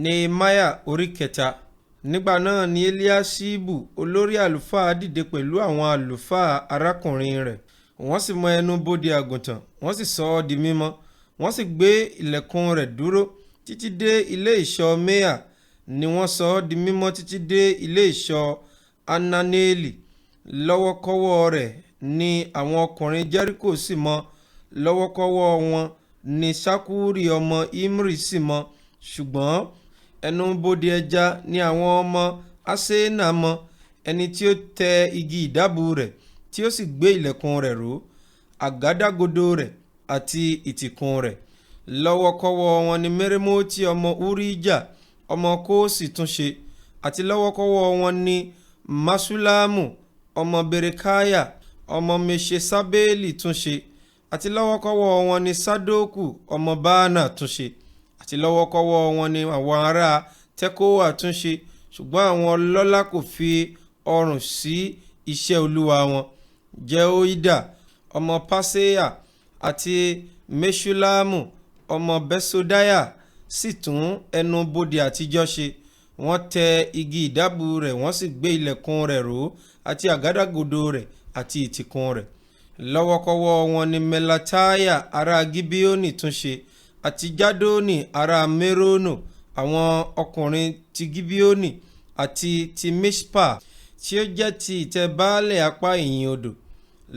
Nehemiah orí kẹta. Nígbà náà ni Eliaṣibu olórí àlùfáà dìde pẹ̀lú àwọn àlùfáà arákùnrin rẹ̀. Wọ́n sì mọ ẹnu bodè àgùntàn, wọ́n sì sọ ọ́ di mímọ́. Wọ́n sì gbé ilẹ̀kùn rẹ̀ dúró títí dé ilé ìṣọ́ Mea, ni wọ́n sọ ọ́ di mímọ́ títí dé ilé ìṣọ́ Ananeli. Lọ́wọ́kọ́wọ́ rẹ̀ ni àwọn ọkùnrin Jẹ́ríkò sì mọ́, lọ́wọ́kọ́wọ́ wọn ni Ṣakuri ọmọ Imri sì mọ́. Ṣùgbọ́n ẹnu bodè ẹja ni àwọn ọmọ Aṣena mọ́, ẹni tí ó tẹ igi ìdábù rẹ̀ tí ó sì gbé ilẹ̀kùn rẹ̀ ró, àgádágodo rẹ̀ àti ìtìkùn rẹ̀. Lọ́wọ́kọ́wọ́ wọn ni Merimoti ọmọ Urijah ọmọ Kóòsì tún ṣe, àti lọ́wọ́kọ́wọ́ wọn ni Masulamu ọmọ Berekaya ọmọ Meṣesabeli tún ṣe, àti lọ́wọ́kọ́wọ́ wọn ni Sadoku ọmọ Baana tún ṣe, àti lọ́wọ́kọ́wọ́ wọn ni àwọn ará Tekoa tún ṣe. Ṣùgbọ́n àwọn ọlọ́lá kò fi ọrùn sí iṣẹ́ Olúwa wọn. Jehoida ọmọ Paseya àti Meṣulamu ọmọ Besodaya sì tún ẹnu bodè àtijọ́ ṣe. Wọ́n tẹ igi ìdábù rẹ̀, wọ́n sì gbé ilẹ̀kùn rẹ̀ ró àti àgádágodo rẹ̀ àti ìtìkùn rẹ̀. Lọ́wọ́kọ́wọ́ wọn ni Melataya ará Gibeoni tún ṣe, àti Jadoni ará Merono, àwọn ọkùnrin ti Gibeoni àti ti Mispa tí ó jẹ́ ti ìtẹ́ baálẹ̀ apá ìhín odò.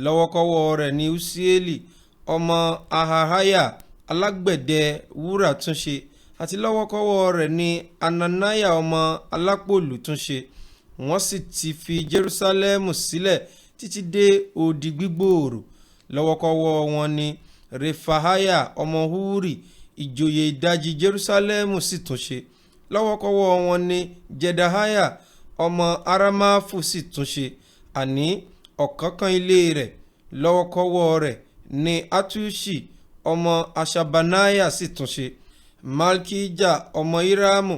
Lọ́wọ́kọ́wọ́ rẹ̀ ni Usieli ọmọ Ahahaya alágbẹ̀dẹ wúrà tún ṣe, àti lọ́wọ́kọ́wọ́ rẹ̀ ni Ananiah ọmọ alápòlù tún ṣe. Wọ́n sì ti fi Jerusalemu sílẹ̀ títí dé odi gbígbòòrò. Lọ́wọ́kọ́wọ́ wọn ni Refaiah ọmọ Huri ìjòyè ìdajì Jerusalemu sì tún ṣe. Lọ́wọ́kọ́wọ́ wọn ni Jedaiah ọmọ Aramafu sì tún ṣe, àní ọ̀kánkán ilé rẹ̀. Lọ́wọ́kọ́wọ́ rẹ̀ ni Atuṣi ọmọ Aṣabaniah sì tún ṣe. Malkija ọmọ Hiramu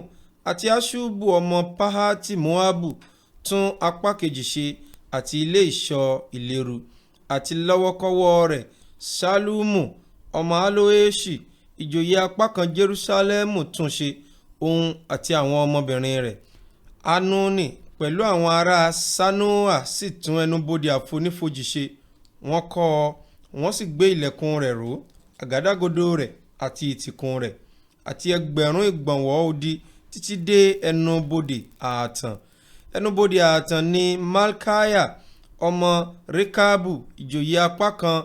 àti Aṣubu ọmọ Pahati Moabu tún apá kejì ṣe, àti ilé ìṣọ́ ìléru. Àti lọ́wọ́kọ́wọ́ rẹ̀ Ṣalumu ọmọ Aloeṣi ìjòyè apá kan Jerusalemu tún ṣe, òun àti àwọn ọmọbìnrin rẹ̀. Anuni pẹ̀lú àwọn ará Sanoa sì tún ẹnu bodè àfonífojì ṣe. Wọ́n kọ́ ọ, wọ́n sì gbé ilẹ̀kùn rẹ̀ ró, àgádágodo rẹ̀ àti ìtìkùn rẹ̀, àti ẹgbẹ̀rún ìgbọ̀nwọ́ odi títí dé ẹnu bodè ààtàn. Ẹnu bodè ààtàn ni Malkiah ọmọ Rekabu ìjòyè apá kan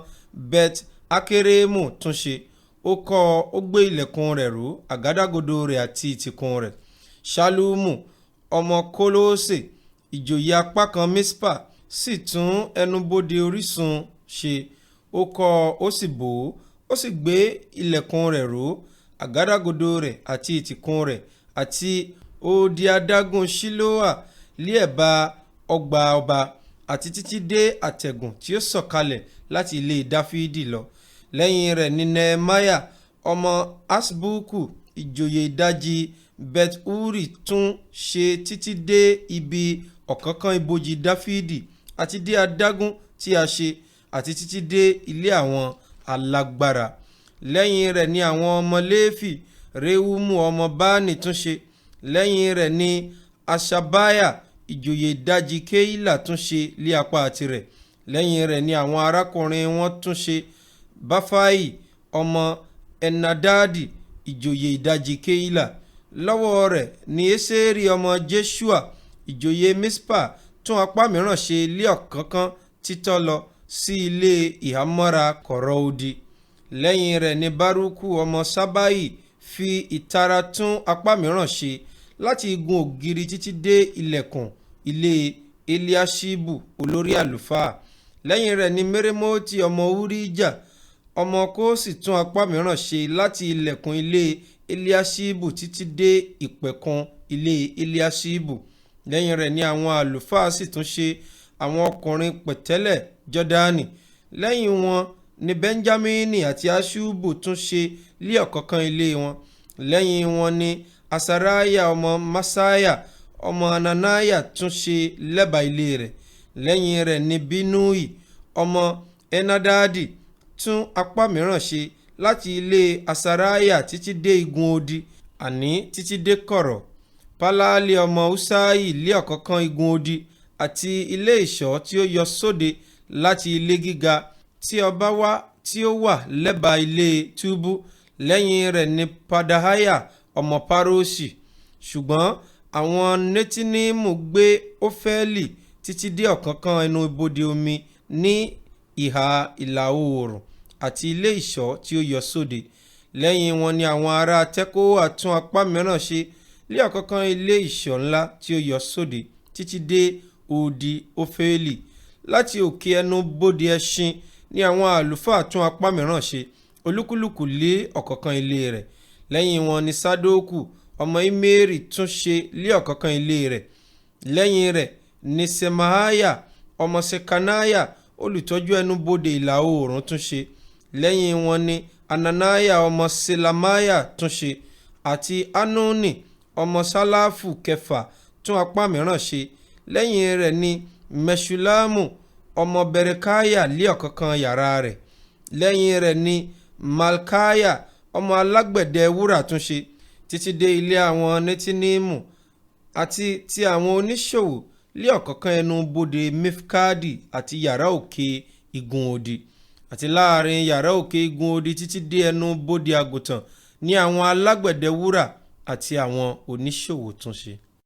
Bet Akeremu tún ṣe. Ó kọ́ ọ, ó gbé ilẹ̀kùn rẹ̀ ró, àgádágodo rẹ̀ àti ìtìkùn rẹ̀. Ṣalumu ọmọ Kolose ìjòyè apá kan Mispa sì tún ẹnu bodè orísun ṣe. Ó kọ́ ọ, ó sì bò ó, ó sì gbé ilẹ̀kùn rẹ̀ ró, àgádágodo rẹ̀ àti ìtìkùn rẹ̀, àti odi adágún Ṣiloa lé ẹ̀bá ọgbà ọba, àti títí dé àtẹ̀gùn tí ó sọ̀kalẹ̀ láti ilé Dáfídì lọ. Lẹ́yìn rẹ̀ ni Nehemiah ọmọ Asbuku ìjòyè ìdajì Bet-Uri tún ṣe títí dé ibi ọ̀kánkán ibojì Dáfídì, àti dé adágún tí a ṣe, àti títí dé ilé àwọn alágbára. Lẹ́yìn rẹ̀ ni àwọn ọmọ Léfì Reumu ọmọ Bani tún ṣe. Lẹ́yìn rẹ̀ ni Aṣabiah ìjòyè ìdajì Keila tún ṣe lé apá tirẹ̀. Lẹ́yìn rẹ̀ ni àwọn arákùnrin wọn tún ṣe. Bafai ọmọ Enadadi ìjòyè ìdajì Keila. Lọ́wọ́ rẹ̀ ni Eseri ọmọ Jeshua ìjòyè Mispa tún apá mìíràn ṣe lé ọ̀kánkán títọ́ lọ sí ilé ìhámọ́ra kọ̀rọ̀ odi. Lẹ́yìn rẹ̀ ni Baruku ọmọ Ṣabai fi ìtara tún apá mìíràn ṣe láti igun ògiri títí dé ilẹ̀kùn ilé Eliaṣibu olórí àlùfáà. Lẹ́yìn rẹ̀ ni Merimoti ọmọ Urijah ọmọ Kóòsì tún apá mìíràn ṣe láti ilẹ̀kùn ilé Eliaṣibu títí dé ìpẹ̀kun ilé Eliaṣibu. Lẹ́yìn rẹ̀ ni àwọn àlùfáà sì tún ṣe àwọn ọkùnrin pẹ̀tẹ́lẹ̀ Jọ́dánì. Lẹ́yìn wọn ni Benjamini àti Aṣubu tún ṣe lé ọ̀kánkán ilé wọn. Lẹ́yìn wọn ni Asariah ọmọ Masaiah ọmọ Ananiah tún ṣe lẹ́bàá ilé rẹ̀. Lẹ́yìn rẹ̀ ni Binui ọmọ Enadadi tún apá mìíràn ṣe láti ilé Asariah títí dé igun odi àní títí dé kọ̀rọ̀. Pálálì ọmọ Usai lé ọ̀kánkán igun odi àti ilé ìṣọ́ tí ó yọ sóde láti ilé gíga tí ọba wá tí ó wà lẹ́bàá ilé túbú. Lẹ́yìn rẹ̀ ni Padahaya ọmọ Paroṣi. Ṣùgbọ́n àwọn Netinimu gbé Ófẹ́lì títí dé ọ̀kánkán ẹnu ibodè omi ní ìhà ìlà oòrùn àti ilé ìṣọ́ tí ó yọ sóde. Lẹ́yìn wọn ni àwọn ará Tẹ́kóà tún apá mìíràn ṣe lé ọ̀kánkán ilé ìṣọ́ ńlá tí ó yọ sóde títí dé odi Ófẹ́lì. Láti òkè ẹnu bodè ẹṣin ni àwọn àlùfáà tún apá mìíràn ṣe, olúkúlùkù lé ọ̀kánkán ilé rẹ̀. Lẹ́yìn wọn ni Sádókù ọmọ Imeri tún ṣe lé ọ̀kánkán ilé rẹ̀. Lẹ́yìn rẹ̀ ni Ṣemaiah ọmọ Ṣekaniah olùtọ́jú ẹnu bodè ìlà oòrùn tún ṣe. Lẹ́yìn wọn ni Ananiah ọmọ Ṣelamiah tún ṣe, àti Hanuni ọmọ Ṣáláfù kẹfà tún apá mìíràn ṣe. Lẹ́yìn rẹ̀ ni Mẹṣulamu ọmọ Berekiah lé ọ̀kánkán yàrá rẹ̀. Lẹ́yìn rẹ̀ ni Malkiah ọmọ alágbẹ̀dẹ wúrà tún ṣe, títí dé ilé àwọn Netinimu àti ti àwọn oníṣòwò lé ọ̀kánkán ẹnu bodè Mifkadi àti yàrá òkè igun odi. Àti láàrin yàrá òkè igun odi títí dé ẹnu bodè àgùntàn ni àwọn alágbẹ̀dẹ wúrà àti àwọn oníṣòwò tún ṣe.